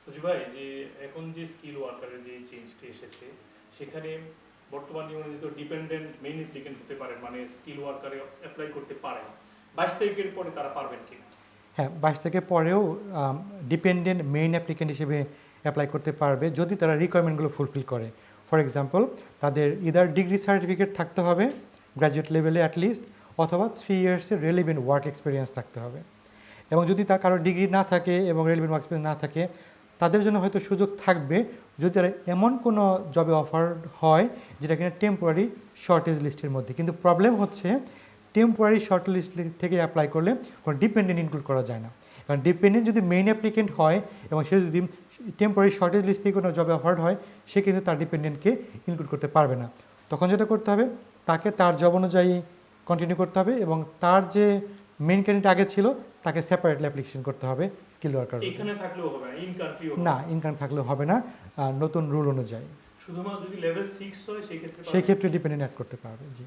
বুঝি ভাই যে এখন যে স্কিল ওয়ার্কারের যে চেঞ্জটি এসেছে সেখানে বর্তমান নিয়ম অনুযায়ী ডিপেন্ডেন্ট মেইন অ্যাপ্লিকেন্ট হতে পারে, মানে স্কিল ওয়ার্কারে অ্যাপ্লাই করতে পারে 22 তারিখের পরে তারা পারবেন কিনা? হ্যাঁ, 22 থেকে পরেও ডিপেন্ডেন্ট মেইন অ্যাপ্লিকেন্ট হিসেবে অ্যাপ্লাই করতে পারবে যদি তারা রিকোয়ারমেন্টগুলো ফুলফিল করে। ফর এক্সাম্পল, তাদের ইদার ডিগ্রি সার্টিফিকেট থাকতে হবে গ্র্যাজুয়েট লেভেলে অ্যাটলিস্ট, অথবা 3 ইয়ার্সের রেলিভেন্ট ওয়ার্ক এক্সপিরিয়েন্স থাকতে হবে। এবং যদি তার কারো ডিগ্রি না থাকে এবং রেলিভেন্ট ওয়ার্ক এক্সপিরিয়েন্স না থাকে, তাদের জন্য হয়তো সুযোগ থাকবে যদি তারা এমন কোনো জবে অফার হয় যেটা কিনা টেম্পোরারি শর্টেজ লিস্টের মধ্যে। কিন্তু প্রবলেম হচ্ছে টেম্পোরারি শর্ট লিস্ট থেকে অ্যাপ্লাই করলে কোনো ডিপেন্ডেন্ট ইনক্লুড করা যায় না। কারণ ডিপেন্ডেন্ট যদি মেইন অ্যাপ্লিকেন্ট হয় এবং সে যদি টেম্পোরারি শর্টেজ লিস্ট থেকে কোনো জবে অফার হয়, সে কিন্তু তার ডিপেন্ডেন্টকে ইনক্লুড করতে পারবে না। তখন যেটা করতে হবে, তাকে তার জব অনুযায়ী কন্টিনিউ করতে হবে এবং তার যে মেইন ক্যান্ডিডেট আগে ছিল তাকে সেপারেটলি অ্যাপ্লিকেশন করতে হবে স্কিল ওয়ার্কার। এখানে থাকলেও হবে না, ইন কান্ট্রি না, ইনকাম থাকলেও হবে না নতুন রুল অনুযায়ী। শুধুমাত্র যদি লেভেল 6 হয় সেই ক্ষেত্রে সেই ক্ষেত্রে ডিপেন্ডেন্ট অ্যাড করতে পারবে। জি।